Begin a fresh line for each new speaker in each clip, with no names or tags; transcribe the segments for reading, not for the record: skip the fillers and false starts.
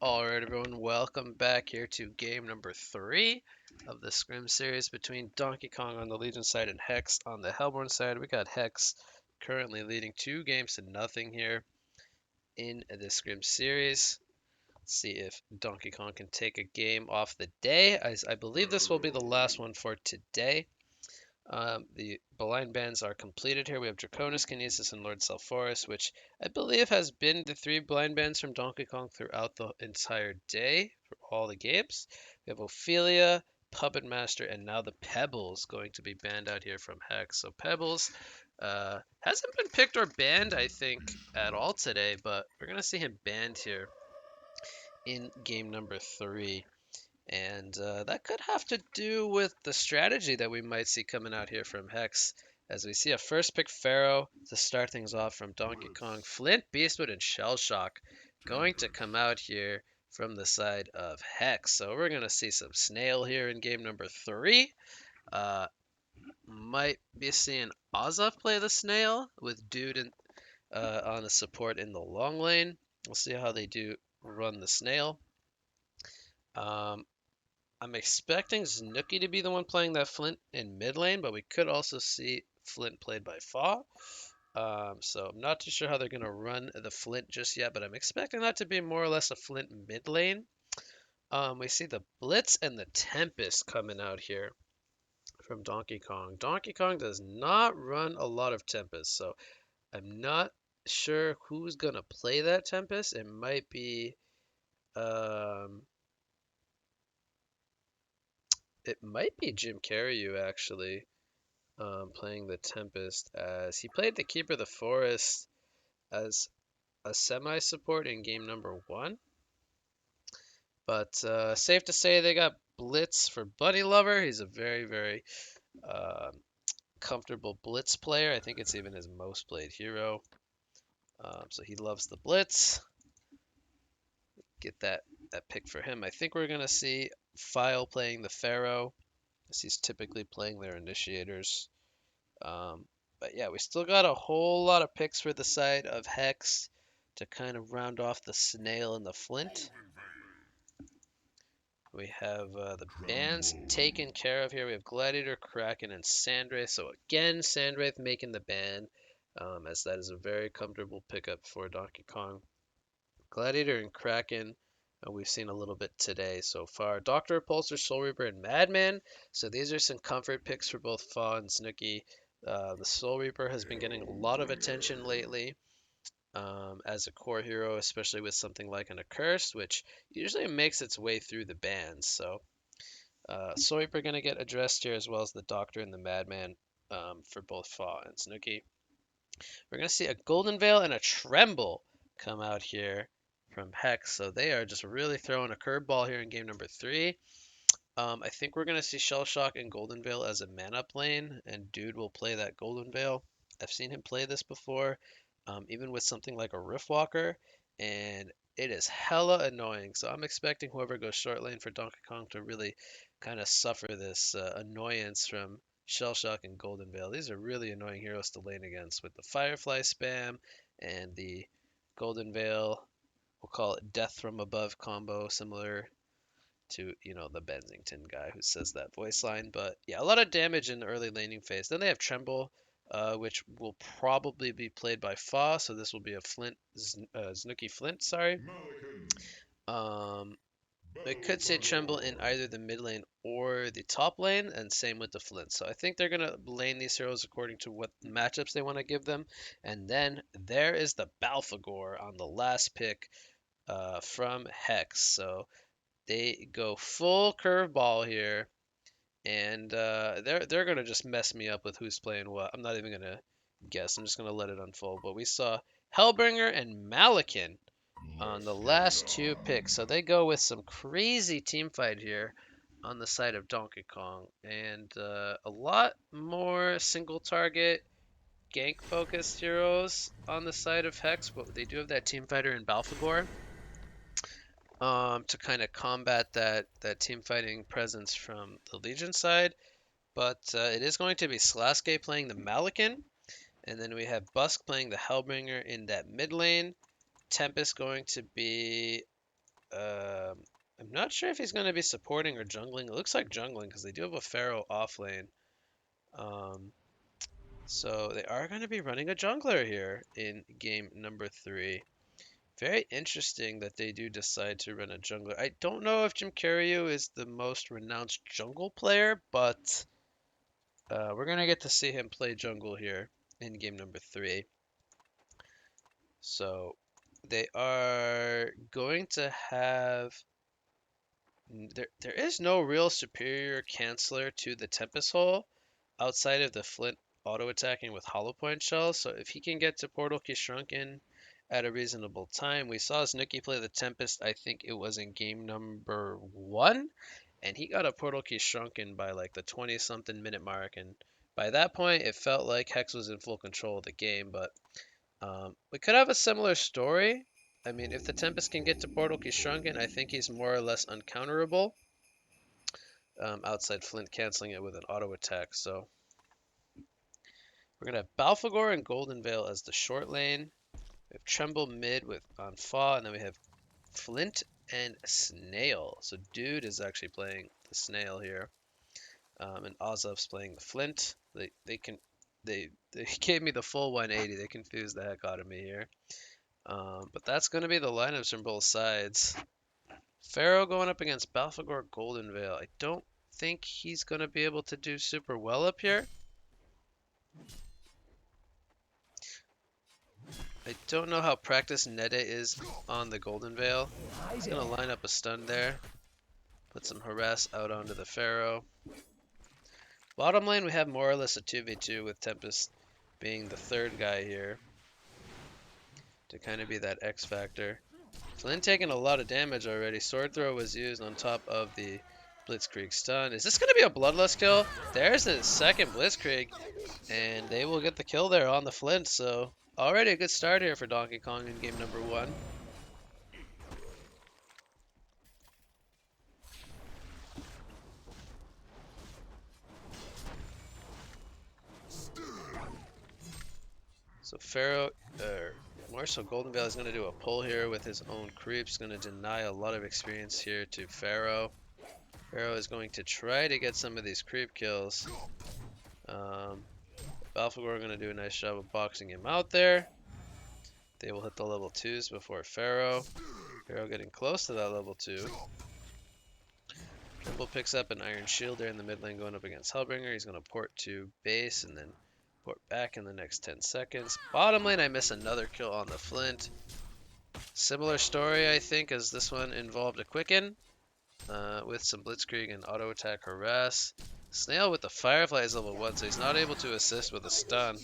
Alright everyone, welcome back here to game number 3 of the Scrim series between Donkey Kong on the Legion side and Hex on the Hellborn side. We got Hex currently leading 2 games to nothing here in the Scrim series. Let's see if Donkey Kong can take a game off the day. I believe this will be the last one for today. The blind bands are completed here. We have Draconis, Kinesis, and Lord Selforus, which I believe has been the 3 blind bands from Donkey Kong throughout the entire day for all the games. We have Ophelia, Puppet Master, and now the Pebbles going to be banned out here from Hex. So Pebbles hasn't been picked or banned, I think, at all today, but we're going to see him banned here in game number 3. And that could have to do with the strategy that we might see coming out here from Hex. As we see a first pick Pharaoh to start things off from Donkey Kong. Flint, Beastwood, and Shell Shock going to come out here from the side of Hex. So we're going to see some Snail here in game number 3. Might be seeing Ozov play the Snail with Dude on a support in the long lane. We'll see how they do run the Snail. I'm expecting Snooki to be the one playing that Flint in mid lane, but we could also see Flint played by Fa. So I'm not too sure how they're going to run the Flint just yet, but I'm expecting that to be more or less a Flint mid lane. We see the Blitz and the Tempest coming out here from Donkey Kong. Donkey Kong does not run a lot of Tempest, so I'm not sure who's going to play that Tempest. It might be... It might be Jim Carreyrou, actually, playing the Tempest, as he played the Keeper of the Forest as a semi-support in game number 1. But safe to say they got Blitz for Bunny Lover. He's a very, very comfortable Blitz player. I think it's even his most played hero. So he loves the Blitz. Get that pick for him. I think we're going to see File playing the Pharaoh, as he's typically playing their initiators. But yeah, we still got a whole lot of picks for the side of Hex to kind of round off the Snail and the Flint. We have the bands taken care of here. We have Gladiator, Kraken, and Sandwraith. So again, Sandwraith making the ban, as that is a very comfortable pickup for Donkey Kong. Gladiator and Kraken, we've seen a little bit today so far. Doctor Repulsor, Soul Reaper, and Madman. So these are some comfort picks for both Fa and Snooki. The Soul Reaper has been getting a lot of attention lately as a core hero, especially with something like an Accursed, which usually makes its way through the bans. So Soul Reaper going to get addressed here, as well as the Doctor and the Madman for both Fa and Snooki. We're going to see a Golden Veil and a Tremble come out here from Hex. So they are just really throwing a curveball here in game number 3. I think we're going to see Shell Shock and Golden Veil as a man-up lane, and Dude will play that Golden Veil. I've seen him play this before, even with something like a Riftwalker, and it is hella annoying. So I'm expecting whoever goes short lane for Donkey Kong to really kind of suffer this annoyance from Shell Shock and Golden Veil. These are really annoying heroes to lane against with the Firefly spam and the Golden Veil. We'll call it Death from Above combo, similar to, the Bensington guy who says that voice line. But yeah, a lot of damage in the early laning phase. Then they have Tremble, which will probably be played by Fa, so this will be a Snooki Flint, sorry. It could say Tremble in either the mid lane or the top lane, and same with the Flint. So I think they're going to lane these heroes according to what matchups they want to give them. And then there is the Balfagor on the last pick from Hex. So they go full curveball here, and they're gonna just mess me up with who's playing what. I'm not even gonna guess. I'm just gonna let it unfold. But we saw Hellbringer and Malakin on the last 2 picks, so they go with some crazy team fight here on the side of Donkey Kong, and a lot more single target gank focused heroes on the side of Hex, but they do have that team fighter in Balfagor. To kind of combat that team fighting presence from the Legion side. But it is going to be Slaske playing the Malakin, and then we have Busk playing the Hellbringer in that mid lane. Tempest going to be I'm not sure if he's going to be supporting or jungling. It looks like jungling because they do have a Pharaoh off lane. Um, so they are going to be running a jungler here in game number 3. Very interesting that they do decide to run a jungler. I don't know if Jim Carrey is the most renounced jungle player, but we're going to get to see him play jungle here in game number 3. So they are going to have there is no real superior canceller to the Tempest Hole outside of the Flint auto attacking with Hollow Point Shells. So if he can get to Portal Key Shrunken at a reasonable time, we saw Snooki play the Tempest. I think it was in game number 1, and he got a Portal Key Shrunken by like the 20 something minute mark. And by that point, it felt like Hex was in full control of the game, but we could have a similar story. I mean, if the Tempest can get to Portal Key Shrunken, I think he's more or less uncounterable. Outside Flint canceling it with an auto attack. So we're gonna have Balfagor and Golden Veil as the short lane. We have Tremble mid with on Fa, and then we have Flint and Snail. So Dude is actually playing the Snail here, and Ozov's playing the Flint. They gave me the full 180. They confused the heck out of me here. But that's going to be the lineups from both sides. Pharaoh going up against Balfagor Golden Veil. I don't think he's going to be able to do super well up here. I don't know how practiced Nede is on the Golden Veil. He's going to line up a stun there. Put some harass out onto the Pharaoh. Bottom lane we have more or less a 2v2 with Tempest being the third guy here to kind of be that X factor. Flynn taking a lot of damage already. Sword throw was used on top of the Blitzkrieg stun. Is this going to be a bloodlust kill? There's the second Blitzkrieg, and they will get the kill there on the Flint. So already a good start here for Donkey Kong in game number 1. So Pharaoh, more so Golden Veil is going to do a pull here with his own creeps. Going to deny a lot of experience here to Pharaoh. Pharaoh is going to try to get some of these creep kills. Balfagor are going to do a nice job of boxing him out there. They will hit the level 2s before Pharaoh. Pharaoh getting close to that level 2. Trimble picks up an Iron Shield there in the mid lane going up against Hellbringer. He's going to port to base and then port back in the next 10 seconds. Bottom lane, I miss another kill on the Flint. Similar story, I think, as this one involved a Quicken with some Blitzkrieg and auto attack harass. Snail with the Firefly is level 1, so he's not able to assist with a stun.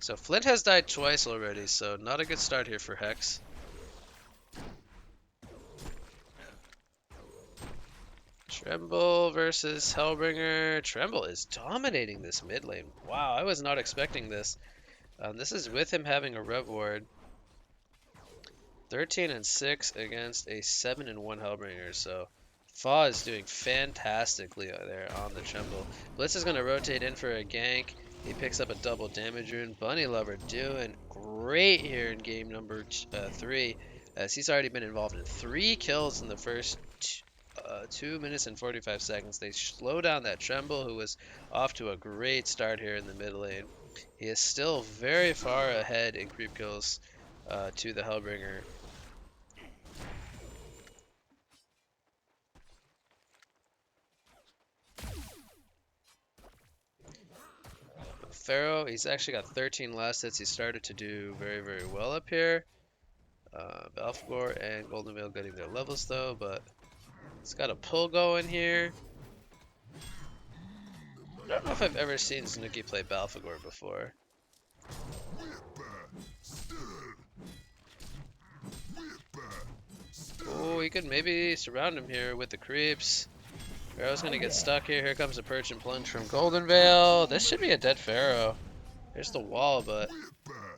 So Flint has died twice already, so not a good start here for Hex. Tremble versus Hellbringer. Tremble is dominating this mid lane. Wow, I was not expecting this. This is with him having a Rev Ward. 13 and 6 against a 7 and 1 Hellbringer. So Fa is doing fantastically there on the Tremble. Blitz is going to rotate in for a gank. He picks up a double damage rune. Bunny Lover doing great here in game number 3, as he's already been involved in 3 kills in the first 2 minutes and 45 seconds. They slow down that Tremble, who was off to a great start here in the mid lane. He is still very far ahead in creep kills to the Hellbringer. Pharaoh, he's actually got 13 last hits. He started to do very, very well up here. Balfagor and Golden Veil getting their levels though, but it's got a pull going here. I don't know if I've ever seen Snooki play Balfagor before. Oh, he could maybe surround him here with the creeps. Pharaoh's gonna get stuck here. Here comes a Perch and Plunge from Golden Veil. This should be a dead Pharaoh. There's the wall, but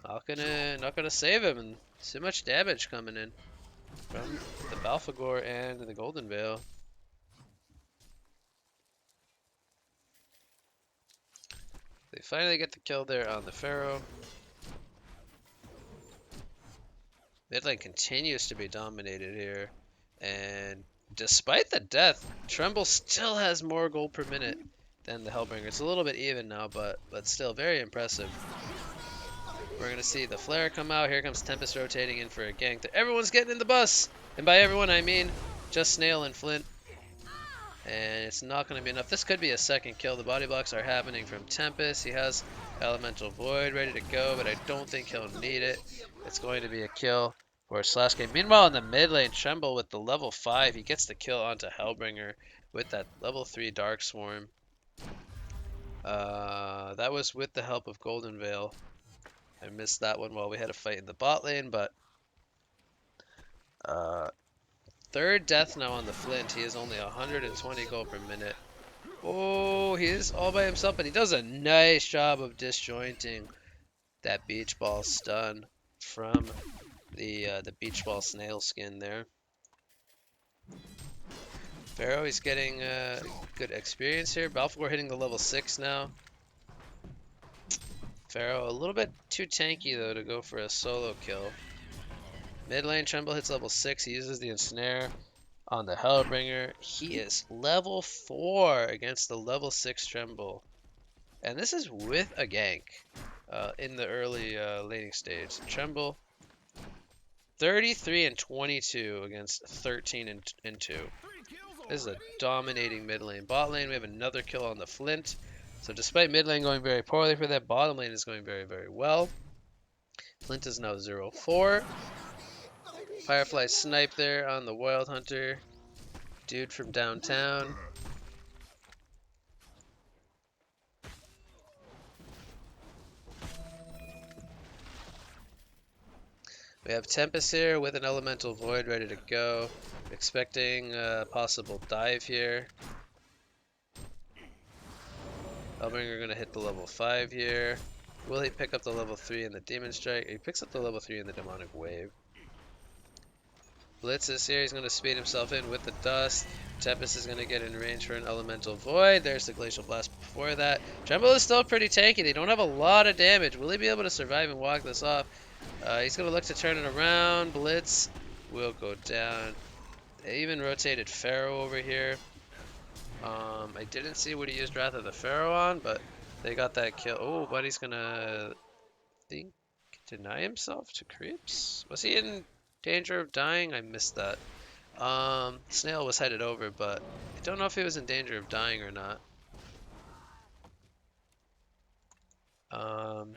not gonna save him. And too much damage coming in from the Balfagor and the Golden Veil. They finally get the kill there on the Pharaoh. Mid lane continues to be dominated here. And despite the death, Tremble still has more gold per minute than the Hellbringer. It's a little bit even now, but still very impressive. We're going to see the flare come out. Here comes Tempest rotating in for a gank. Everyone's getting in the bus. And by everyone, I mean just Snail and Flint. And it's not going to be enough. This could be a second kill. The body blocks are happening from Tempest. He has Elemental Void ready to go, but I don't think he'll need it. It's going to be a kill for Slash-Game. Meanwhile, in the mid lane, Tremble with the level 5. He gets the kill onto Hellbringer with that level 3 Dark Swarm. That was with the help of Golden Veil. I missed that one while we had a fight in the bot lane, but third death now on the Flint. He is only 120 gold per minute. Oh, he is all by himself, but he does a nice job of disjointing that beach ball stun from the beach ball snail skin there. Pharaoh is getting good experience here. Balfour hitting the level 6 now. Pharaoh a little bit too tanky though to go for a solo kill. Mid lane, Tremble hits level 6. He uses the ensnare on the Hellbringer. He is level 4 against the level 6 Tremble. And this is with a gank in the early laning stage. Tremble 33 and 22 against 13 and 2. This is a dominating mid lane. Bot lane, we have another kill on the Flint. So despite mid lane going very poorly for that, bottom lane is going very, very well. Flint is now 0-4. Firefly snipe there on the Wild Hunter. Dude from downtown. We have Tempest here with an Elemental Void ready to go. Expecting a possible dive here. Hellbringer going to hit the level 5 here. Will he pick up the level 3 in the Demon Strike? He picks up the level 3 in the Demonic Wave. Blitz is here. He's going to speed himself in with the Dust. Tempest is going to get in range for an Elemental Void. There's the Glacial Blast before that. Tremble is still pretty tanky. They don't have a lot of damage. Will he be able to survive and walk this off? He's going to look to turn it around. Blitz will go down. They even rotated Pharaoh over here. I didn't see what he used Wrath of the Pharaoh on, but they got that kill. Oh, Buddy's going to deny himself to creeps? Was he in danger of dying? I missed that. Snail was headed over, but I don't know if he was in danger of dying or not. So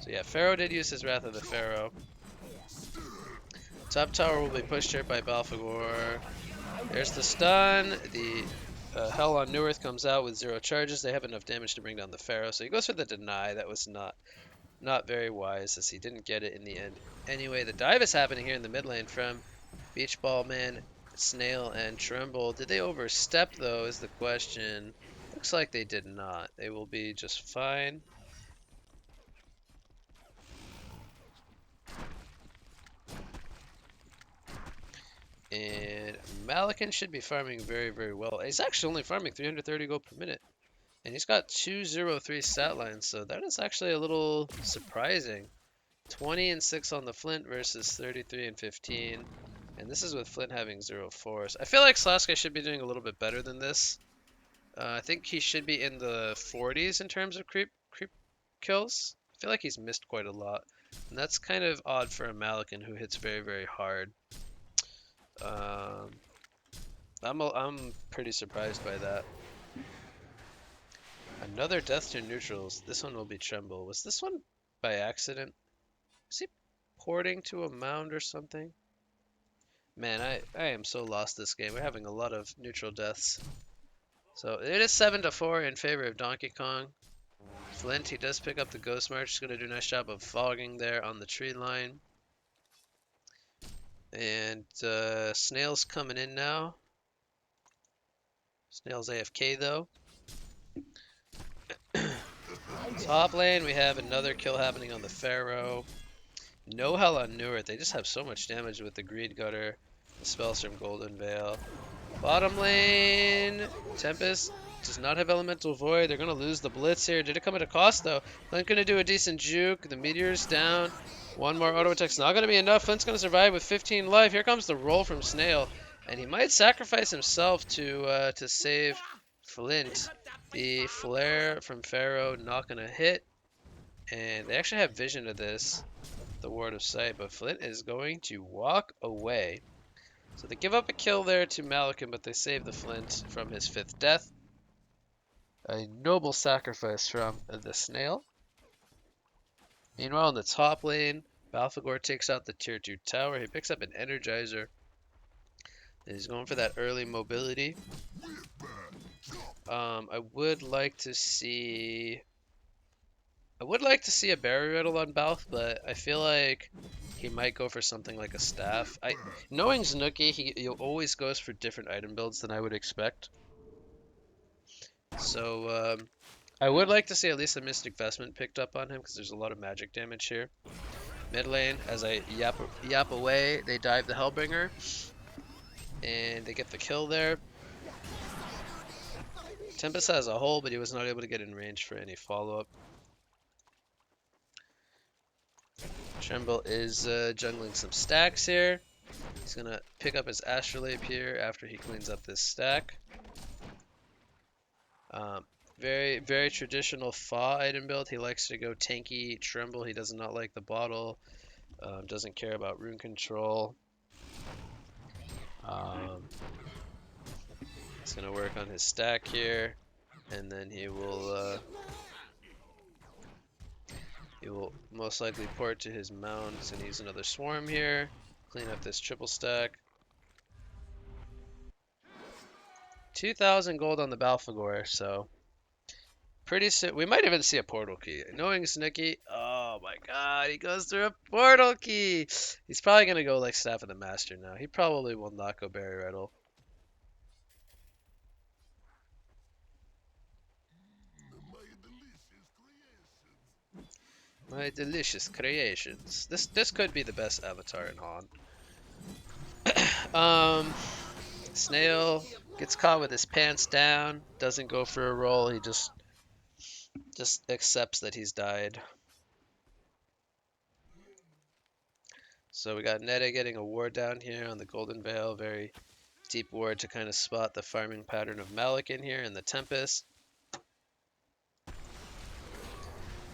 yeah, Pharaoh did use his Wrath of the Pharaoh. Top tower will be pushed here by Balfagor. There's the stun. The Hell on Newerth comes out with 0 charges. They have enough damage to bring down the Pharaoh. So he goes for the deny. That was not very wise, as he didn't get it in the end. Anyway, the dive is happening here in the mid lane from Beach Ball Man, Snail, and Tremble. Did they overstep, though, is the question. Looks like they did not. They will be just fine. And Malikan should be farming very, very well. He's actually only farming 330 gold per minute. And he's got 203 stat lines, so that is actually a little surprising. 20 and 6 on the Flint versus 33 and 15. And this is with Flint having 0-4. So I feel like Slaska should be doing a little bit better than this. I think he should be in the 40s in terms of creep kills. I feel like he's missed quite a lot. And that's kind of odd for a Malikan who hits very, very hard. I'm pretty surprised by that. Another death to neutrals. This one will be Tremble. Was this one by accident? Is he porting to a mound or something? Man, I am so lost this game. We're having a lot of neutral deaths. So it is 7-4 in favor of Donkey Kong. Flint, he does pick up the Ghost March. He's going to do a nice job of fogging there on the tree line. And Snail's coming in now. Snail's AFK though. Top lane, we have another kill happening on the Pharaoh. No Hell on Newerth. They just have so much damage with the Greed Gutter, the spells from Golden Veil. Bottom lane, Tempest does not have Elemental Void. They're going to lose the Blitz here. Did it come at a cost though? Flint going to do a decent juke. The Meteor's down. One more auto attack's not going to be enough. Flint's going to survive with 15 life. Here comes the roll from Snail. And he might sacrifice himself to save Flint. The flare from Pharaoh not going to hit. And they actually have vision of this, the Ward of Sight. But Flint is going to walk away. So they give up a kill there to Malakin, but they save the Flint from his 5th death. A noble sacrifice from the Snail. Meanwhile, in the top lane, Balfagor takes out the tier 2 tower. He picks up an Energizer. And he's going for that early mobility. I would like to see a Barrier Riddle on Balf, but I feel like he might go for something like a staff. Knowing Znookie, he always goes for different item builds than I would expect. So I would like to see at least a Mystic Vestment picked up on him because there's a lot of magic damage here. Mid lane, as I yap away, they dive the Hellbringer. And they get the kill there. Tempest has a hole, but he was not able to get in range for any follow-up. Tremble is jungling some stacks here. He's going to pick up his Astrolabe here after he cleans up this stack. Very, very traditional Fa item build. He likes to go tanky, Tremble. He does not like the bottle. Doesn't care about rune control. He's going to work on his stack here. And then he will most likely port to his mound. He's going to use another swarm here. Clean up this triple stack. 2,000 gold on the Balfagor, so pretty soon we might even see a portal key. Knowing Snooki, oh my god, he goes through a portal key. He's probably going to go like Staff of the Master now. He probably will not go Barrier Riddle. My delicious creations. This could be the best avatar in Han. Snail gets caught with his pants down, doesn't go for a roll, he just accepts that he's died. So we got Netta getting a ward down here on the Golden Veil, very deep ward to kind of spot the farming pattern of Malik in here and the Tempest.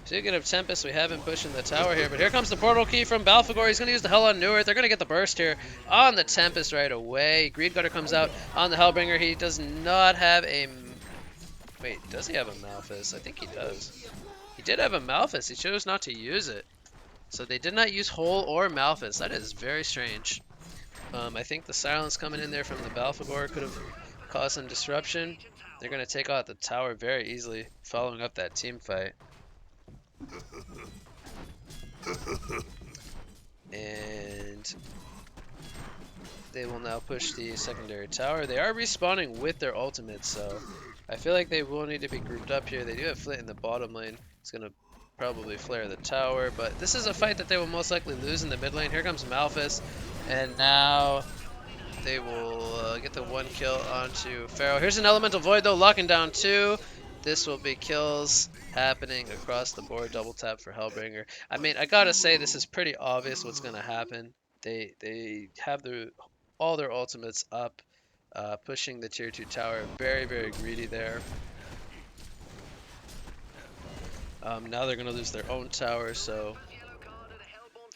Speaking of Tempest, we have him pushing the tower here, but here comes the portal key from Balfagor. He's going to use the Hell on New Earth. They're going to get the burst here on the Tempest right away. Greed Gutter comes out on the Hellbringer. He does not have a... Wait, does he have a Malphus? I think he does. He did have a Malphus. He chose not to use it. So they did not use Hole or Malphus. That is very strange. I think the silence coming in there from the Balfagor could have caused some disruption. They're going to take out the tower very easily, following up that team fight. And they will now push the secondary tower. They are respawning with their ultimates, so I feel like they will need to be grouped up here. They do have Flint in the bottom lane. It's going to probably flare the tower, but this is a fight that they will most likely lose in the mid lane. Here comes Malphus, and now they will get the one kill onto Pharaoh. Here's an Elemental Void though, locking down 2. This will be kills happening across the board. Double tap for Hellbringer. I mean, I gotta say, this is pretty obvious what's gonna happen. They have all their ultimates up, pushing the tier 2 tower. Very, very greedy there. Now they're gonna lose their own tower, so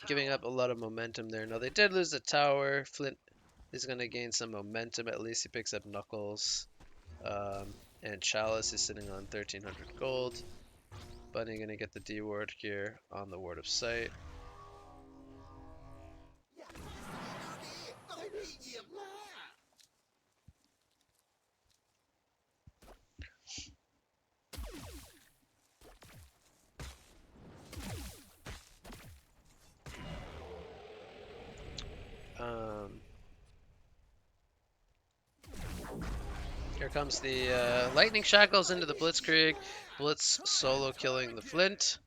giving up a lot of momentum there. Now they did lose the tower. Flint is gonna gain some momentum. At least he picks up Knuckles. And Chalice is sitting on 1,300 gold. Bunny gonna get the D ward here on the Ward of Sight. Here comes the Lightning Shackles into the Blitzkrieg. Blitz solo killing the Flint.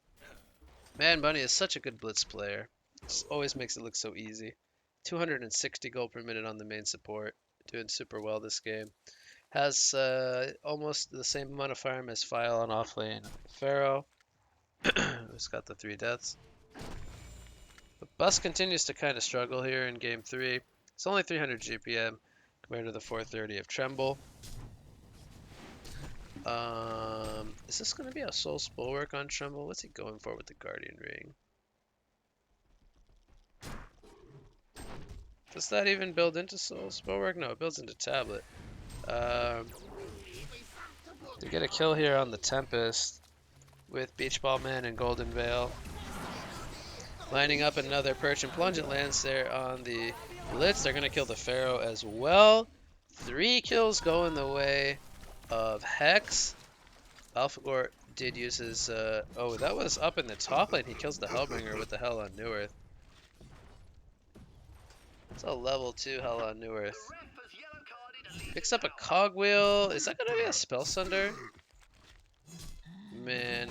Man, Bunny is such a good Blitz player. Just always makes it look so easy. 260 gold per minute on the main support. Doing super well this game. Has almost the same amount of farm as File on offlane Pharaoh. Who's got the 3 deaths. The bus continues to kind of struggle here in game 3. It's only 300 GPM compared to the 430 of Tremble. Is this going to be a Soul Bulwark on Tremble? What's he going for with the Guardian Ring? Does that even build into Soul Bulwark? No, it builds into Tablet. To get a kill here on the Tempest with Beach Ball Man and Golden Veil. Lining up another Perch and Plungent Lance there on the Blitz. They're going to kill the Pharaoh as well. 3 kills going the way of Hex. AlphaGore did use his... oh, that was up in the top lane. He kills the Hellbringer with the Hell on New Earth. It's a level 2 Hell on New Earth. Picks up a Cogwheel. Is that going to be a Spell Sunder? Man,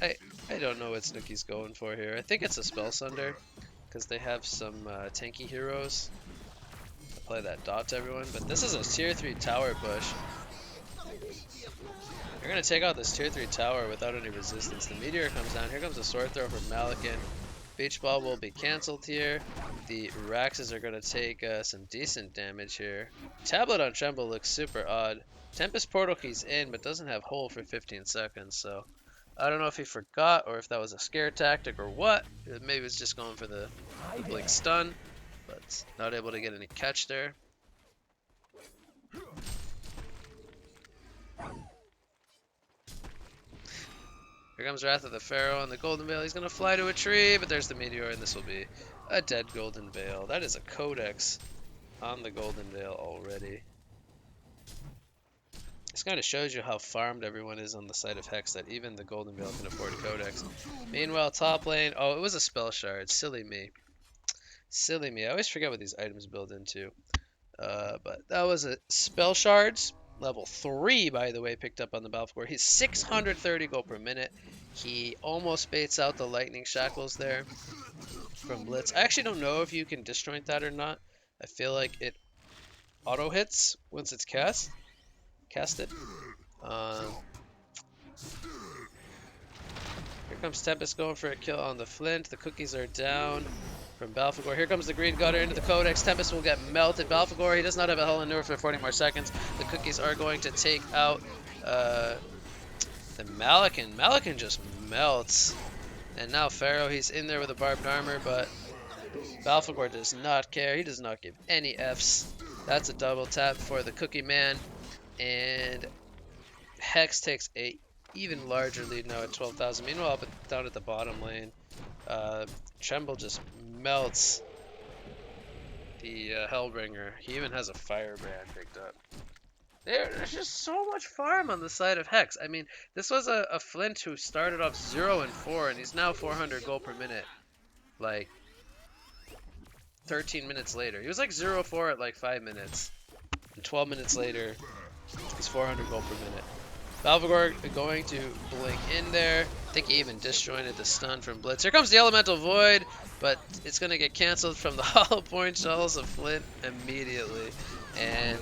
I don't know what Snooki's going for here. I think it's a Spell Sunder, because they have some tanky heroes. Apply that dot to everyone, but this is a tier 3 tower push. You're going to take out this tier 3 tower without any resistance. The Meteor comes down. Here comes a Sword Throw from Malikan. Beach Ball will be cancelled here. The Raxes are going to take some decent damage here. Tablet on Tremble looks super odd. Tempest Portal Key's in, but doesn't have Hold for 15 seconds, so I don't know if he forgot or if that was a scare tactic or what. Maybe it's just going for the Blink Stun, but not able to get any catch there. Here comes Wrath of the Pharaoh on the Golden Veil. He's going to fly to a tree, but there's the Meteor, and this will be a dead Golden Veil. That is a Codex on the Golden Veil already. This kind of shows you how farmed everyone is on the side of Hex, that even the Golden Veil can afford Codex. Meanwhile, top lane... Oh, it was a Spell Shard. Silly me. Silly me. I always forget what these items build into. But that was a Spell Shards. Level 3, by the way, picked up on the battlefield. He's 630 gold per minute. He almost baits out the Lightning Shackles there from Blitz. I actually don't know if you can disjoint that or not. I feel like it auto-hits once it's casted. Here comes Tempest going for a kill on the Flint. The cookies are down from Balfagor. Here comes the Green Gutter into the Codex. Tempest will get melted. Balfagor, he does not have a Hell on Newer for 40 more seconds. The cookies are going to take out the Malikan. Malikan just melts. And now Pharaoh, he's in there with a barbed armor, but Balfagor does not care. He does not give any Fs. That's a double tap for the Cookie Man. And Hex takes a even larger lead now at 12,000. Meanwhile, up down at the bottom lane, Tremble just melts the Hellbringer. He even has a Firebrand picked up. There's just so much farm on the side of Hex. I mean, this was a Flint who started off 0 and 4, and he's now 400 gold per minute. Like, 13 minutes later. He was like 0-4 at like 5 minutes. And 12 minutes later, he's 400 gold per minute. Balfagor going to blink in there. I think he even disjointed the stun from Blitz. Here comes the Elemental Void, but it's going to get canceled from the Hollow Point Shells of Flint immediately. And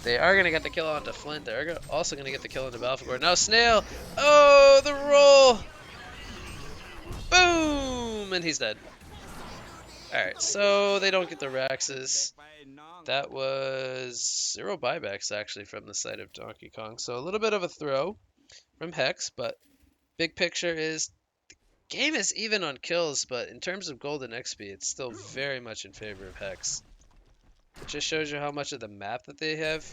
they are going to get the kill onto Flint. They're also going to get the kill onto Balfagor. Now Snail. Oh, the roll. Boom. And he's dead. Alright, so they don't get the Raxes. That was 0 buybacks, actually, from the side of Donkey Kong. So a little bit of a throw from Hex, but big picture is the game is even on kills, but in terms of gold and XP, it's still very much in favor of Hex. It just shows you how much of the map that they have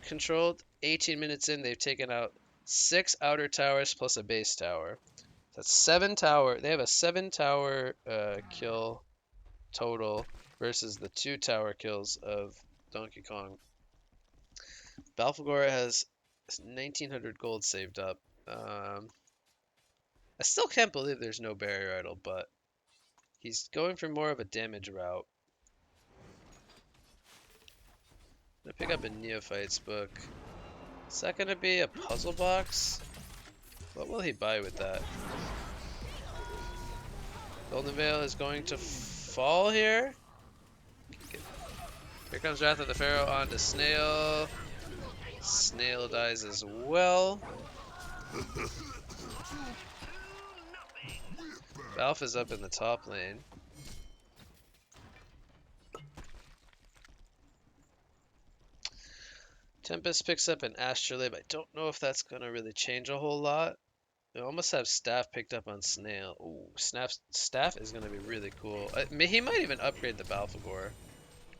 controlled. 18 minutes in, they've taken out 6 outer towers plus a base tower. That's 7 tower. They have a 7 tower kill total versus the 2 tower kills of Donkey Kong. Balfagor has 1900 gold saved up. I still can't believe there's no barrier idol, but he's going for more of a damage route. I'm gonna pick up a Neophyte's book. Is that gonna be a puzzle box? What will he buy with that? Golden Veil is going to fall here. Here comes Wrath of the Pharaoh onto Snail. Snail dies as well. Alpha's up in the top lane. Tempest picks up an Astrolabe. I don't know if that's gonna really change a whole lot. We almost have Staff picked up on Snail. Ooh, Staff is gonna be really cool. He might even upgrade the Balfagor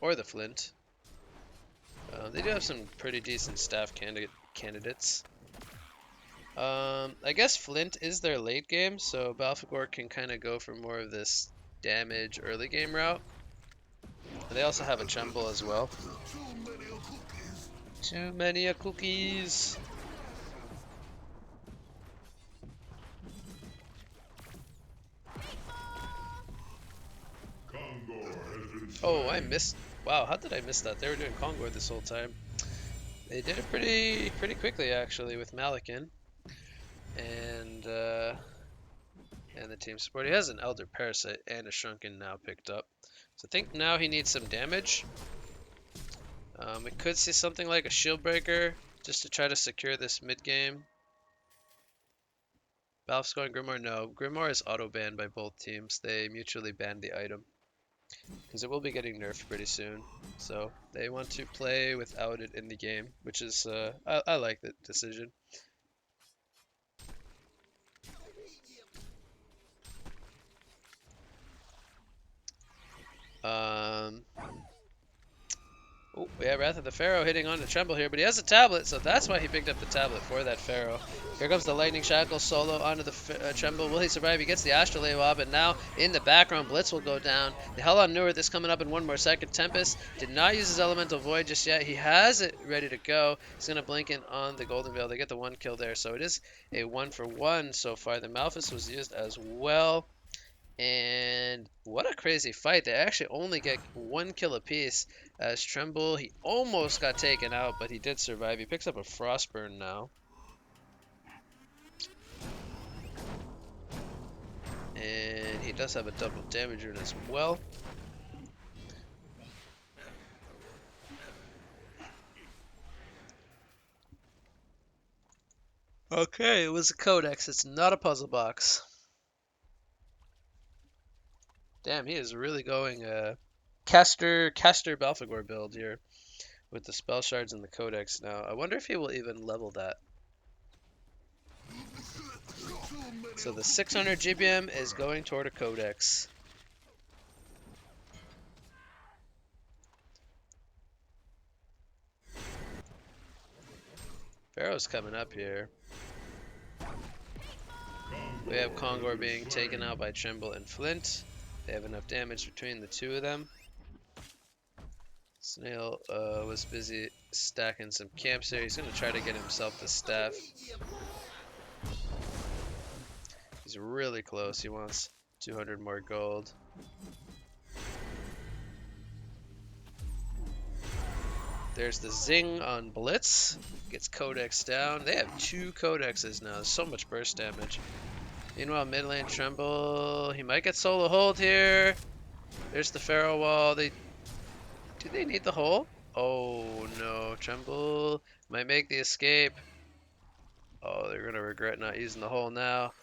or the Flint. They do have some pretty decent Staff candidates. I guess Flint is their late game, so Balfagor can kind of go for more of this damage early game route. And they also have a Tremble as well. Too many cookies. Oh, I missed. Wow, how did I miss that? They were doing Kongor this whole time. They did it pretty quickly actually with Malikan. And the team support. He has an Elder Parasite and a Shrunken now picked up. So I think now he needs some damage. We could see something like a Shield Breaker just to try to secure this mid game. Balf's going Grimoire? No, Grimoire is auto banned by both teams. They mutually banned the item because it will be getting nerfed pretty soon. So they want to play without it in the game, which is I like that decision. Oh, we have Wrath of the Pharaoh hitting on the Tremble here, but he has a tablet, so that's why he picked up the tablet for that Pharaoh. Here comes the Lightning Shackle solo onto the Tremble. Will he survive? He gets the Astrolabe off, and now in the background, Blitz will go down. The Hell on Newer, this coming up in one more second. Tempest did not use his Elemental Void just yet. He has it ready to go. He's going to blink in on the Golden Veil. They get the one kill there, so it is a 1-for-1 so far. The Malphus was used as well. And what a crazy fight. They actually only get 1 kill apiece as Tremble. He almost got taken out, but he did survive. He picks up a Frostburn now. And he does have a double damage rune as well. Okay, it was a Codex. It's not a puzzle box. Damn, he is really going caster Balfagor build here with the spell shards and the codex now. I wonder if he will even level that. So the 600 GBM is going toward a codex. Pharaoh's coming up here. We have Kongor being taken out by Tremble and Flint. They have enough damage between the two of them. Snail was busy stacking some camps here. He's going to try to get himself the staff. He's really close. He wants 200 more gold. There's the zing on Blitz. Gets Codex down. They have 2 Codexes now. There's so much burst damage. Meanwhile, mid lane Tremble. He might get solo hold here. There's the Pharaoh wall. Do they need the hole? Oh no, Tremble might make the escape. Oh, they're gonna regret not using the hole now.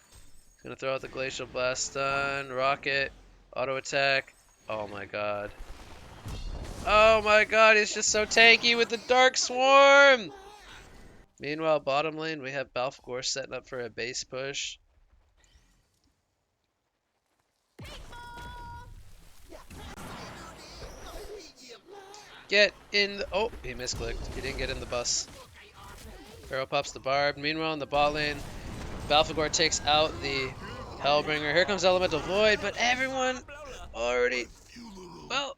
He's gonna throw out the Glacial Blast stun, rocket, auto attack. Oh my god. Oh my god, he's just so tanky with the Dark Swarm! Meanwhile, bottom lane, we have Balfagor setting up for a base push. Get in the... Oh, he misclicked. He didn't get in the bus. Pharaoh pops the barb. Meanwhile, in the bot lane, Balfagor takes out the Hellbringer. Here comes Elemental Void, but everyone already... Well...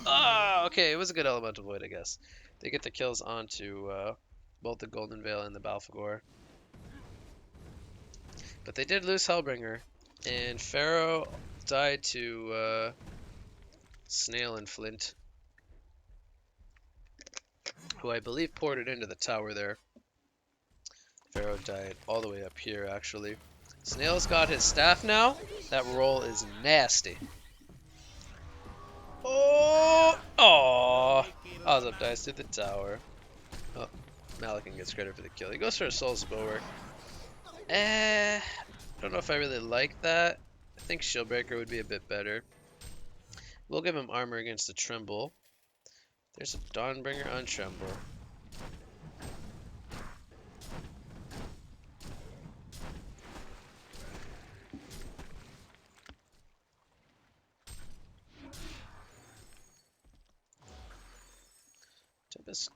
Oh, okay, it was a good Elemental Void, I guess. They get the kills onto both the Golden Veil and the Balfagor. But they did lose Hellbringer. And Pharaoh died to Snail and Flint, who I believe ported into the tower there. Pharaoh died all the way up here, actually. Snail's got his staff now. That roll is nasty. Oh! Aww! Ozzup dies to the tower. Oh, Malikan gets credit for the kill. He goes for a Soul's Bulwark. I don't know if I really like that. I think Shieldbreaker would be a bit better. We'll give him armor against the Tremble. There's a Dawnbringer on Tremble. Tempest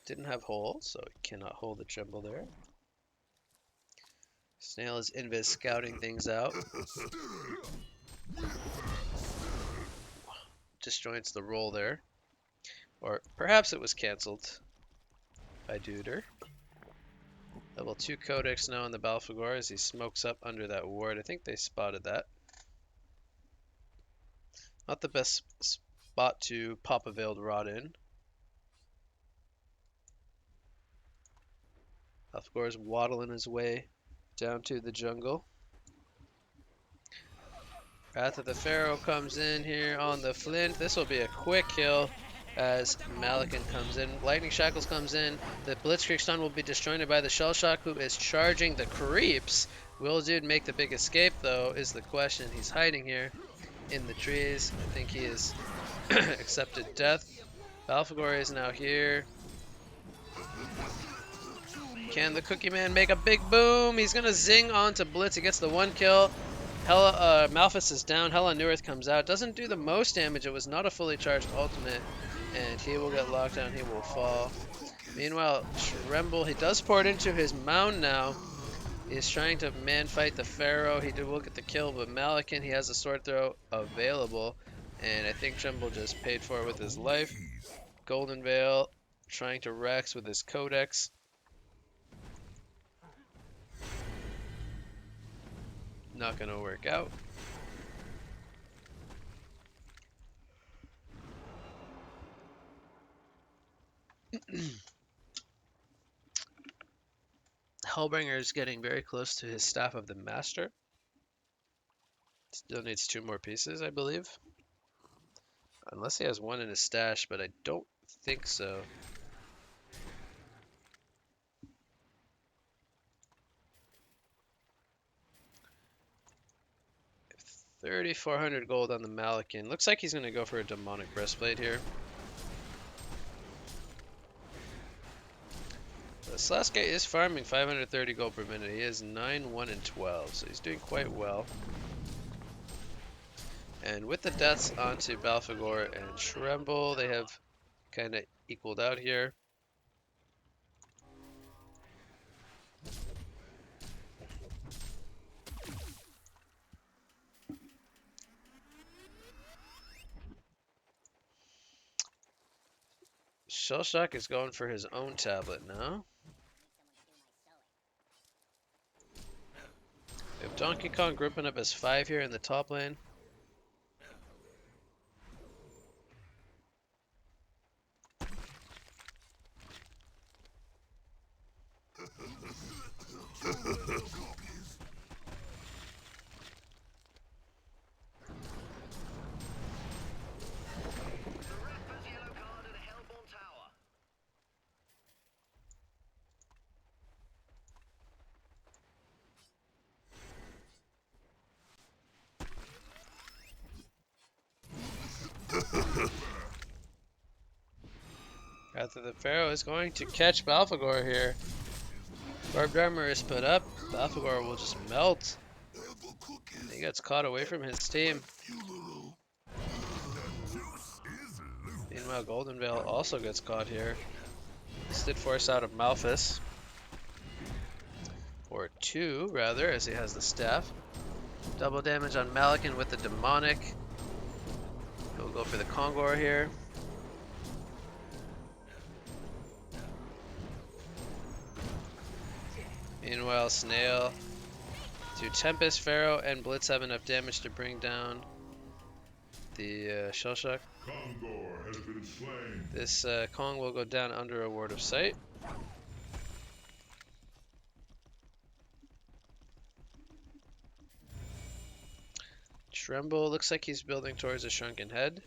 didn't have hole, so it cannot hold the Tremble there. Snail is invis scouting things out. Disjoints the roll there. Or perhaps it was cancelled by Duder. Level 2 Codex now on the Balfagor as he smokes up under that ward. I think they spotted that. Not the best spot to pop a Veiled Rod in. Balfagor is waddling his way down to the jungle. Wrath of the Pharaoh comes in here on the Flint. This will be a quick kill as Malakin comes in. Lightning Shackles comes in. The Blitzkrieg stun will be disjointed by the Shell Shock, who is charging the creeps. Will Dude make the big escape, though, is the question. He's hiding here in the trees. I think he has accepted death. Balfagor is now here. Can the Cookie Man make a big boom? He's going to zing onto Blitz. He gets the 1 kill. Malphus is down. Hela Newerth comes out. Doesn't do the most damage. It was not a fully charged ultimate. And he will get locked down. He will fall. Meanwhile, Tremble, he does port into his mound now. He's trying to man fight the Pharaoh. He will get the kill, but Malakin, he has a sword throw available. And I think Tremble just paid for it with his life. Golden Veil trying to Rex with his Codex. Not going to work out. Hellbringer is getting very close to his Staff of the Master. Still needs 2 more pieces, I believe. Unless he has 1 in his stash, but I don't think so. 3,400 gold on the Malakin. Looks like he's going to go for a Demonic Breastplate here. Slaske is farming 530 gold per minute. He is 9, 1, and 12, so he's doing quite well. And with the deaths onto Balfagor and Tremble, they have kind of equaled out here. Shellshock is going for his own tablet now. We have Donkey Kong grouping up as 5 here in the top lane. After the Pharaoh is going to catch Balfagor here. Barbed armor is put up. Balfagor will just melt. He gets caught away from his team. Meanwhile, Golden Veil also gets caught here. Stid Force out of Malphus. Or 2, rather, as he has the staff. Double damage on Malakin with the Demonic. He'll go for the Kongor here. Meanwhile, Snail to Tempest, Pharaoh, and Blitz have enough damage to bring down the Shellshock.
Kongor has been slain.
This Kong will go down under a Ward of Sight. Tremble looks like he's building towards a Shrunken Head.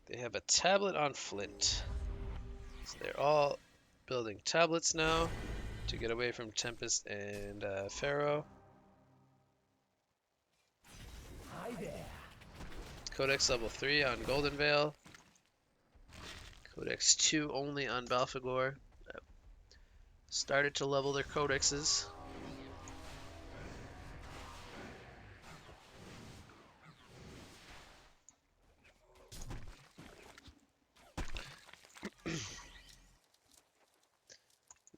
They have a tablet on Flint. So they're all building tablets now to get away from Tempest and Pharaoh. Codex level 3 on Golden Veil. Codex 2 only on Balfagor. Started to level their codexes.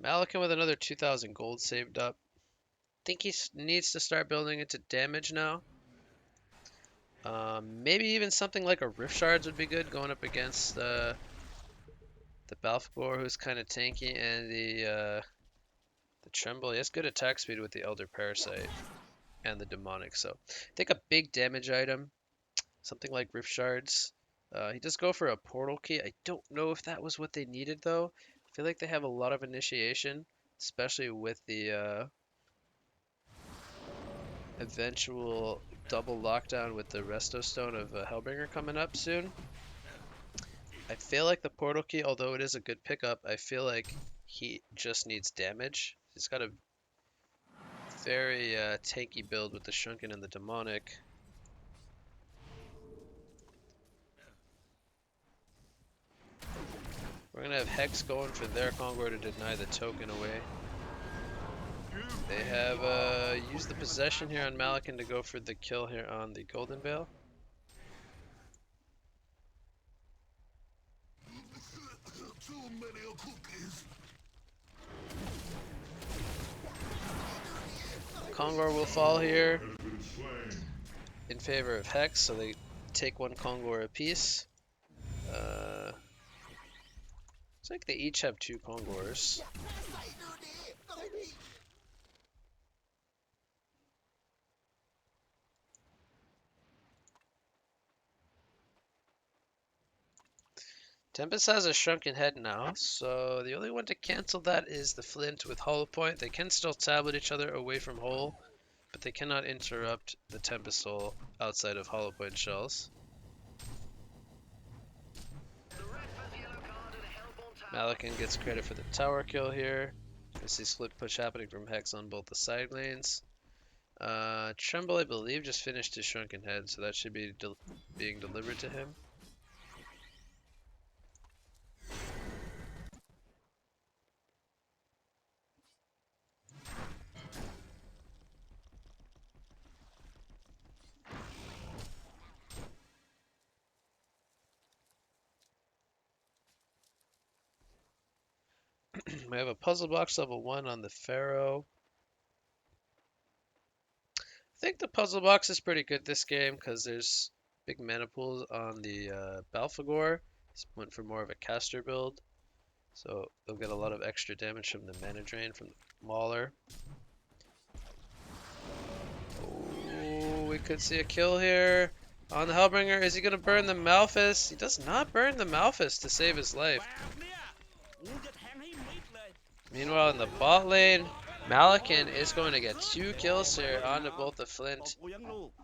Malakin with another 2,000 gold saved up. Think he needs to start building into damage now. Maybe even something like a Rift Shards would be good going up against the Balfagor, who's kind of tanky, and the Tremble. He has good attack speed with the Elder Parasite and the Demonic. So I think a big damage item, something like Rift Shards. He does go for a Portal Key. I don't know if that was what they needed though. I feel like they have a lot of initiation, especially with the eventual double lockdown with the Resto Stone of Hellbringer coming up soon. I feel like the Portal Key, although it is a good pickup, I feel like he just needs damage. He's got a very tanky build with the Shrunken and the Demonic. We're going to have Hex going for their Kongor to deny the token away. They have used the possession here on Malakin to go for the kill here on the Golden Veil. Kongor will fall here in favor of Hex, so they take one Kongor apiece. Looks like they each have 2 Kongors. Tempest has a Shrunken Head now, so the only one to cancel that is the Flint with Hollow Point. They can still tablet each other away from Hole, but they cannot interrupt the Tempest Soul outside of Hollow Point shells. Malakin gets credit for the tower kill here. I see split push happening from Hex on both the side lanes. Tremble, I believe, just finished his Shrunken Head, so that should be being delivered to him. We have a puzzle box level 1 on the Pharaoh. I think the puzzle box is pretty good this game because there's big mana pools on the Balfagor. He's went for more of a caster build, so they'll get a lot of extra damage from the mana drain from the Mauler. Oh, we could see a kill here on the Hellbringer. Is he going to burn the Malphus? He does not burn the Malphus to save his life. Meanwhile, in the bot lane, Malakin is going to get 2 kills here onto both the Flint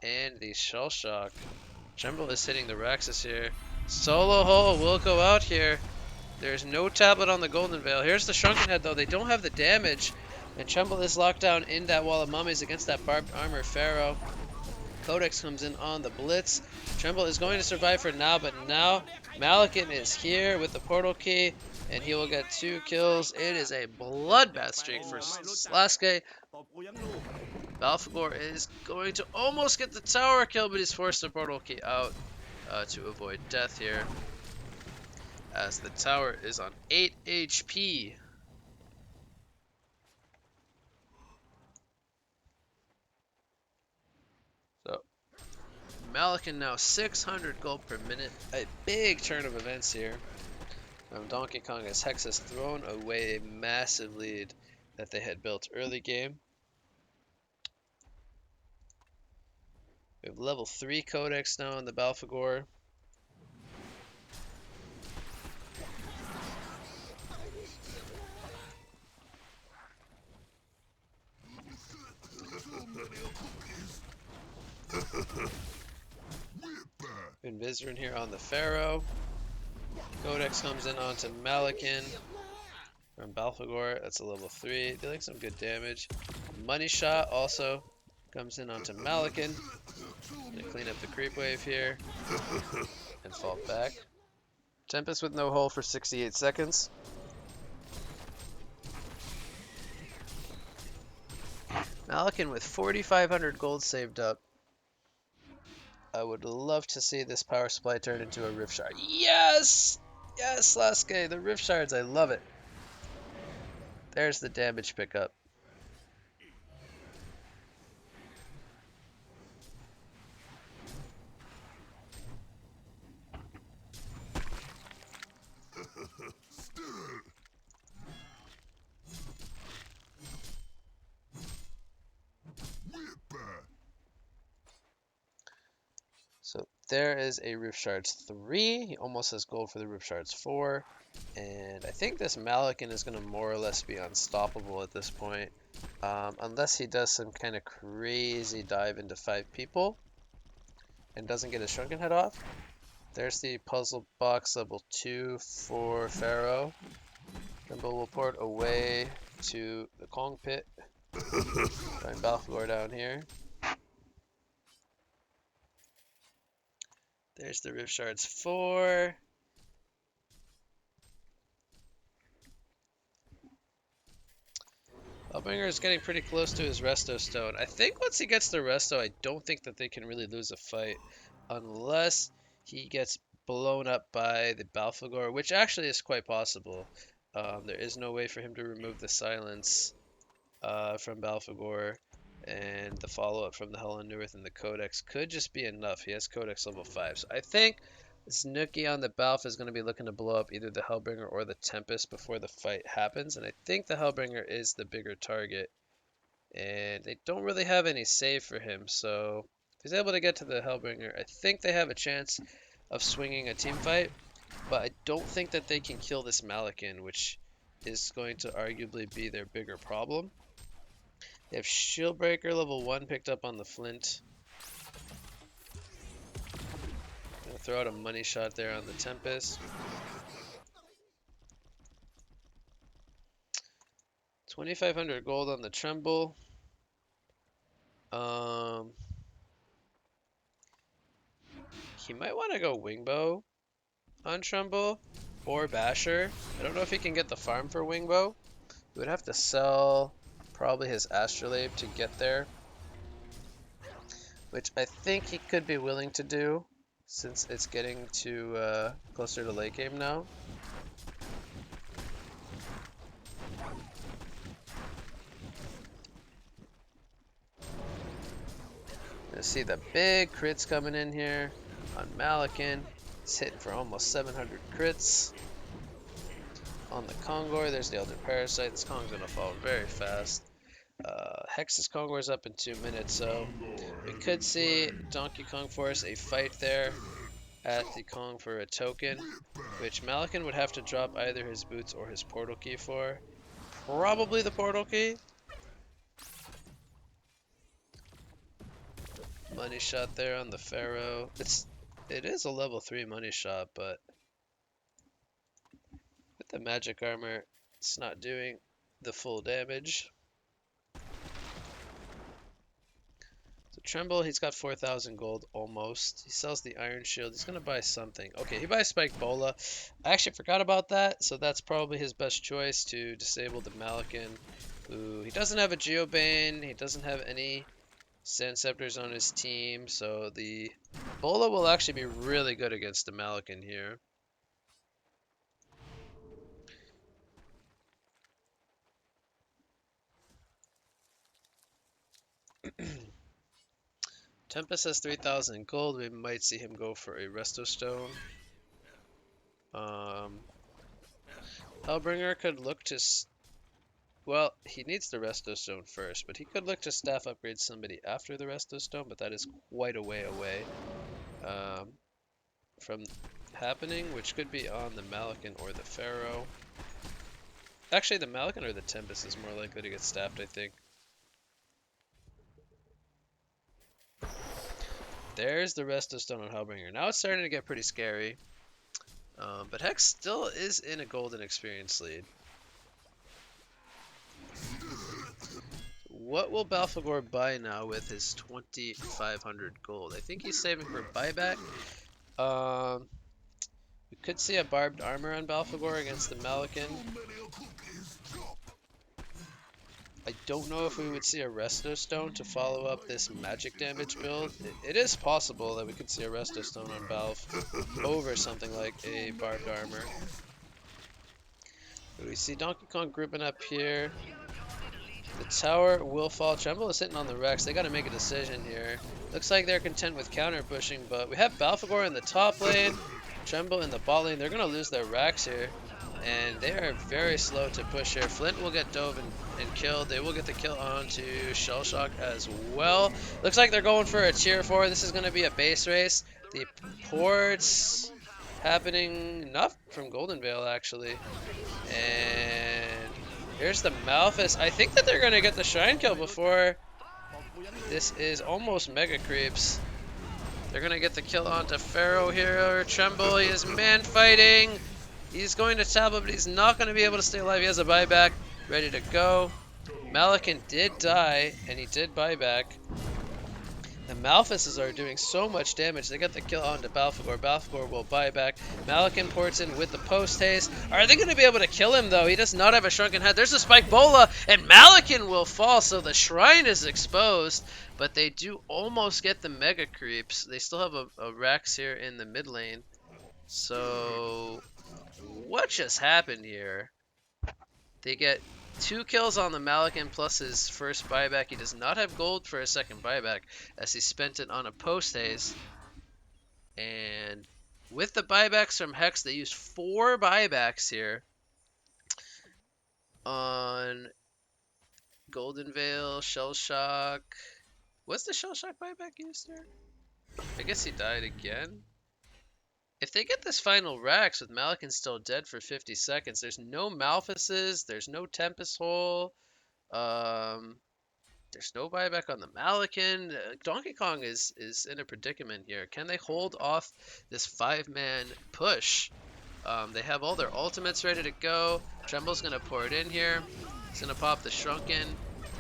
and the Shell Shock. Tremble is hitting the Raxus here. Solo Hole will go out here. There's no tablet on the Golden Veil. Here's the Shrunken Head though. They don't have the damage. And Tremble is locked down in that wall of mummies against that barbed armor Pharaoh. Codex comes in on the Blitz. Tremble is going to survive for now, but now Malakin is here with the Portal Key. And he will get 2 kills. It is a bloodbath streak for Slaske. Balfagor is going to almost get the tower kill, but he's forced the Portal Key out to avoid death here. As the tower is on 8 HP. So, Malakin now 600 gold per minute. A big turn of events here. Donkey Kong as Hex has thrown away a massive lead that they had built early game. We have level 3 Codex now on the Balfagor. Invisor in here on the Pharaoh. Codex comes in onto Malakin from Balfagor. That's a level 3, dealing some good damage. Money Shot also comes in onto Malakin. Gonna clean up the creep wave here and fall back. Tempest with no hull for 68 seconds. Malakin with 4,500 gold saved up. I would love to see this power supply turn into a Rift Shard. Yes! Yes, Laske, the Rift Shards, I love it. There's the damage pickup. So there is a Rift Shards 3. He almost has gold for the Rift Shards 4. And I think this Malakin is going to more or less be unstoppable at this point. Unless he does some kind of crazy dive into 5 people and doesn't get his Shrunken Head off. There's the puzzle box level 2 for Pharaoh. Tremble will port away to the Kong pit. Find Balfagor down here. There's the Rift Shards 4. Hellbringer is getting pretty close to his Resto Stone. I think once he gets the Resto, I don't think that they can really lose a fight unless he gets blown up by the Balfagor, which actually is quite possible. There is no way for him to remove the silence from Balfagor, and the follow-up from the Hell on Newerth and the Codex could just be enough. He has Codex level 5, so I think Snooki on the Balf is going to be looking to blow up either the Hellbringer or the Tempest before the fight happens, and I think the Hellbringer is the bigger target, and they don't really have any save for him, so if he's able to get to the Hellbringer, I think they have a chance of swinging a team fight, but I don't think that they can kill this Malakin, which is going to arguably be their bigger problem. They have Shieldbreaker level 1 picked up on the Flint. Gonna throw out a money shot there on the Tempest. 2,500 gold on the Tremble. He might want to go Wingbow on Tremble or Basher. I don't know if he can get the farm for Wingbow. He would have to sell probably his Astrolabe to get there, which I think he could be willing to do since it's getting to closer to late game now. You see the big crits coming in here on Malakin. He's hitting for almost 700 crits. On the Kongor, there's the Elder Parasite. This Kong's gonna fall very fast. Hex's Kongor's up in 2 minutes, so we could see Donkey Kong force a fight there at the Kong for a token, which Malakin would have to drop either his boots or his portal key for. Probably the portal key. Money shot there on the Pharaoh. It is a level 3 money shot, but with the magic armor, it's not doing the full damage. So Tremble, he's got 4,000 gold almost. He sells the Iron Shield. He's gonna buy something. Okay, he buys Spike Bola. I actually forgot about that, so that's probably his best choice to disable the Malakin. Who he doesn't have a Geobane. He doesn't have any Sand Scepters on his team, so the Bola will actually be really good against the Malakin here. Tempest has 3,000 gold. We might see him go for a Resto Stone. Hellbringer could look to... Well, he needs the Resto Stone first, but he could look to staff upgrade somebody after the Resto Stone, but that is quite a way away from happening, which could be on the Malakin or the Pharaoh. Actually, the Malakin or the Tempest is more likely to get staffed, I think. There's the Resto Stone on Hellbringer. Now it's starting to get pretty scary. But Hex still is in a golden experience lead. What will Balfagor buy now with his 2,500 gold? I think he's saving for buyback. Um, we could see a barbed armor on Balfagor against the Malikan. I don't know if we would see a Resto Stone to follow up this magic damage build. It is possible that we could see a Resto Stone on Balf over something like a barbed armor. But we see Donkey Kong grouping up here. The tower will fall. Tremble is sitting on the Rex. They got to make a decision here. Looks like they're content with counter pushing, but we have Balfagor in the top lane, Tremble in the bot lane. They're going to lose their racks here, and they are very slow to push here. Flint will get dove and killed. They will get the kill onto Shellshock as well. Looks like they're going for a tier 4. This is going to be a base race. The ports happening, not from Golden Veil actually, and here's the Malphus. I think that they're going to get the Shrine kill before. This is almost Mega Creeps. They're going to get the kill onto Pharaoh here. Tremble, he is man fighting. He's going to tap up, but he's not going to be able to stay alive. He has a buyback ready to go. Malikan did die, and he did buyback. The Malphuses are doing so much damage. They get the kill onto Balfagor. Balfagor will buy back. Malikan ports in with the post haste. Are they going to be able to kill him, though? He does not have a shrunken head. There's a spike bola, and Malikan will fall, so the shrine is exposed. But they do almost get the mega creeps. They still have a Rex here in the mid lane. So, what just happened here? They get 2 kills on the Malikan plus his first buyback. He does not have gold for a second buyback as he spent it on a post haste. And with the buybacks from Hex, they used 4 buybacks here on Golden Veil, Shellshock. Was the Shellshock buyback used here? I guess he died again. If they get this final Rax with Malikan still dead for 50 seconds, there's no Malphuses, there's no Tempest Hole, there's no buyback on the Malikan. Donkey Kong is in a predicament here. Can they hold off this 5-man push? They have all their ultimates ready to go. Tremble's going to pour it in here. He's going to pop the Shrunken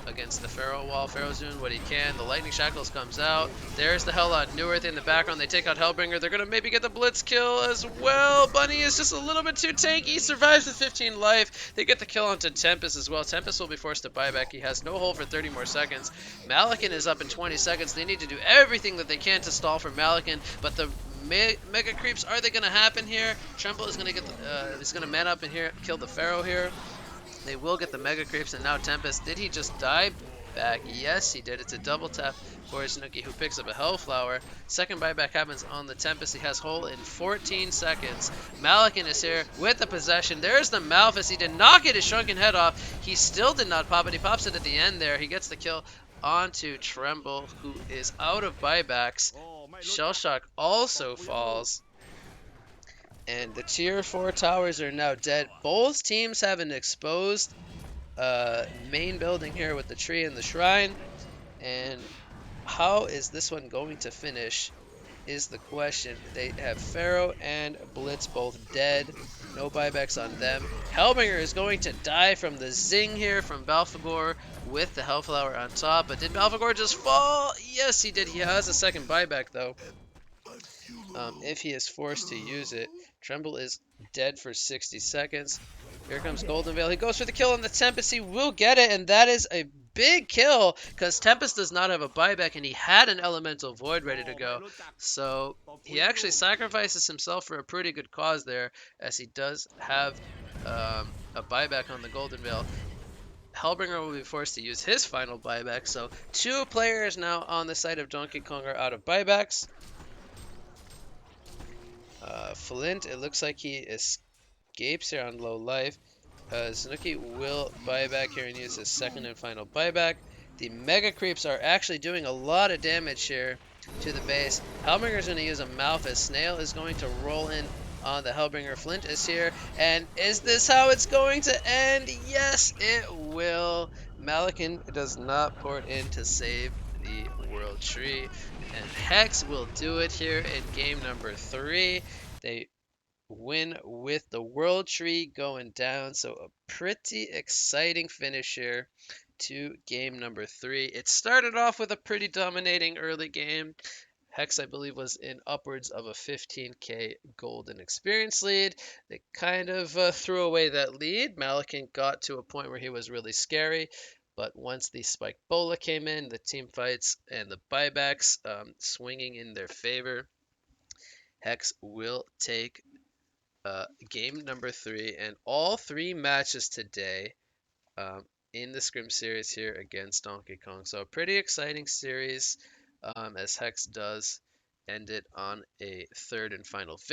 against the Pharaoh wall. Pharaoh's doing what he can. The Lightning Shackles comes out. There's the Hell on Neworth in the background. They take out Hellbringer. They're going to maybe get the Blitz kill as well. Bunny is just a little bit too tanky. He survives with 15 life. They get the kill onto Tempest as well. Tempest will be forced to buy back. He has no hold for 30 more seconds. Malikan is up in 20 seconds. They need to do everything that they can to stall for Malikan, but the mega creeps, are they going to happen here? Tremble is going to get is going to man up in here, kill the Pharaoh here. They will get the mega creeps, and now Tempest. Did he just die back? Yes, he did. It's a double tap for Snooki, who picks up a Hellflower. Second buyback happens on the Tempest. He has Hole in 14 seconds. Malikan is here with the possession. There's the Malphus. He did not get his shrunken head off. He still did not pop it. He pops it at the end there. He gets the kill onto Tremble, who is out of buybacks. Shellshock also falls. And the tier 4 towers are now dead. Both teams have an exposed main building here with the tree and the shrine. And how is this one going to finish is the question. They have Pharaoh and Blitz both dead. No buybacks on them. Hellbringer is going to die from the zing here from Balfagor with the Hellflower on top. But did Balfagor just fall? Yes, he did. He has a second buyback, though. If he is forced to use it. Tremble is dead for 60 seconds. Here comes Golden Veil. He goes for the kill on the Tempest. He will get it, and that is a big kill because Tempest does not have a buyback, and he had an Elemental Void ready to go. So he actually sacrifices himself for a pretty good cause there, as he does have a buyback on the Golden Veil. Hellbringer will be forced to use his final buyback. So 2 players now on the side of Donkey Kong are out of buybacks. Flint, it looks like he escapes here on low life. Snooki will buy back here and use his second and final buyback. The Mega Creeps are actually doing a lot of damage here to the base. Hellbringer is going to use a Malphus. Snail is going to roll in on the Hellbringer. Flint is here. And is this how it's going to end? Yes, it will. Malikan does not port in to save the World Tree. And Hex will do it here in game number 3. They win with the World Tree going down. So a pretty exciting finish here to game number 3. It started off with a pretty dominating early game. Hex, I believe, was in upwards of a 15k golden experience lead. They kind of threw away that lead. Malakin got to a point where he was really scary. But once the Spike Bola came in, the team fights and the buybacks swinging in their favor, Hex will take game number 3 and all 3 matches today in the Scrim series here against Donkey Kong. So a pretty exciting series as Hex does end it on a third and final